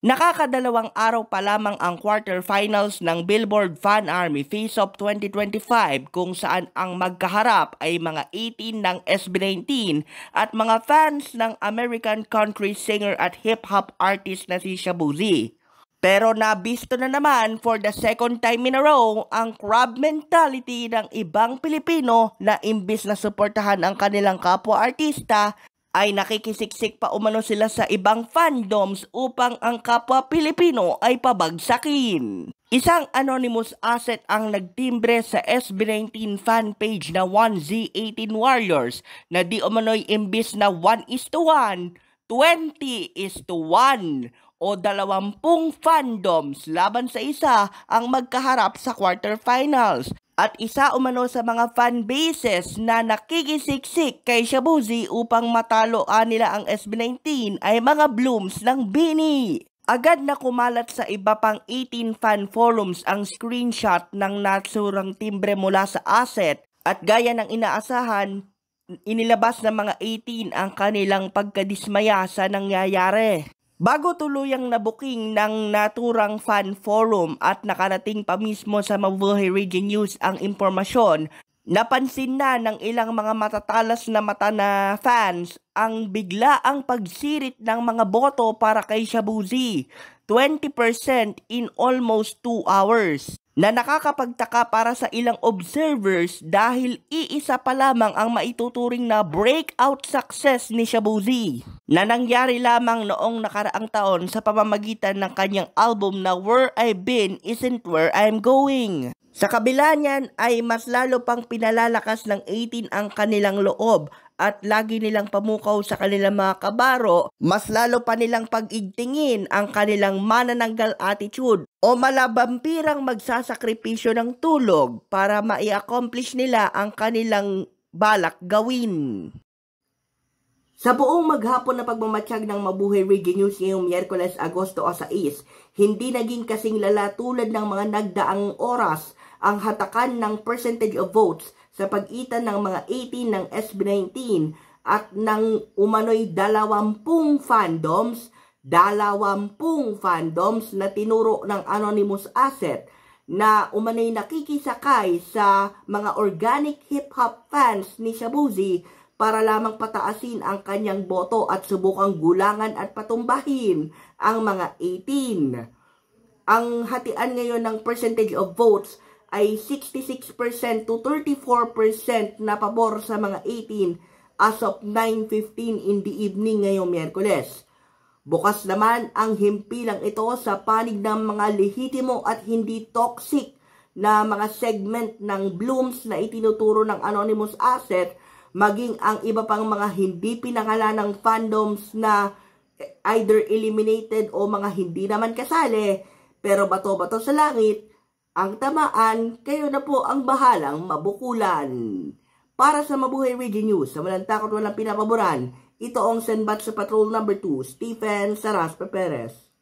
Nakakadalawang araw pa lamang ang quarterfinals ng Billboard Fan Army Face-Off 2025 kung saan ang magkaharap ay mga 18 ng SB19 at mga fans ng American country singer at hip-hop artist na si Shabu Z. Pero nabisto na naman for the second time in a row ang crab mentality ng ibang Pilipino na imbis na suportahan ang kanilang kapwa-artista ay nakikisiksik pa umano sila sa ibang fandoms upang ang kapwa Pilipino ay pabagsakin. Isang anonymous asset ang nagtimbre sa SB19 fan page na 1Z18 Warriors na di umano'y imbis na 1:1, 20:1 o 20 fandoms laban sa isa ang magkaharap sa quarterfinals. At isa umano sa mga fanbases na nakikisiksik kay Shabu Z upang matalo nila ang SB19 ay mga blooms ng BINI. Agad na kumalat sa iba pang 18 fan forums ang screenshot ng naturang timbre mula sa asset at gaya ng inaasahan, inilabas ng mga 18 ang kanilang pagkadismaya sa nangyayari. Bago tuluyang nabuking ng naturang fan forum at nakarating pa mismo sa Mabuhay Region News ang impormasyon, napansin na ng ilang mga matatalas na mata na fans ang biglaang pagsirit ng mga boto para kay Shabu Z, 20% in almost 2 hours. Na nakakapagtaka para sa ilang observers dahil iisa pa lamang ang maituturing na breakout success ni Shabu Z na nangyari lamang noong nakaraang taon sa pamamagitan ng kanyang album na Where I've Been Isn't Where I'm Going. Sa kabila niyan ay mas lalo pang pinalalakas ng 18 ang kanilang loob at lagi nilang pamukaw sa kanilang mga kabaro, mas lalo pa nilang pag-igtingin ang kanilang manananggal attitude o malabampirang magsasakripisyo ng tulog para mai-accomplish nila ang kanilang balak gawin. Sa buong maghapon na pagmamatsyag ng Mabuhay Region News ngayong Miyerkules, Agosto 6, hindi naging kasing lala tulad ng mga nagdaang oras ang hatakan ng percentage of votes sa pagitan ng mga 18 ng SB19 at ng umano'y 20 fandoms na tinuro ng anonymous asset na umano'y nakikisakay sa mga organic hip-hop fans ni Shabu Z para lamang pataasin ang kanyang boto at subukang gulangan at patumbahin ang mga 18. Ang hatian ngayon ng percentage of votes ay 66% to 34% na pabor sa mga 18 as of 9:15 in the evening ngayong Miyerkules. Bukas naman ang himpilang ito sa panig ng mga lehitimo at hindi toxic na mga segment ng blooms na itinuturo ng anonymous asset, maging ang iba pang mga hindi pinangalanang fandoms na either eliminated o mga hindi naman kasali, pero bato-bato sa langit ang tamaan, kayo na po ang bahalang mabukulan. Para sa Mabuhay Region News, sa walang takot walang pinapaboran, ito ang Senbat sa Patrol No. 2, Stephen Saraspe Perez.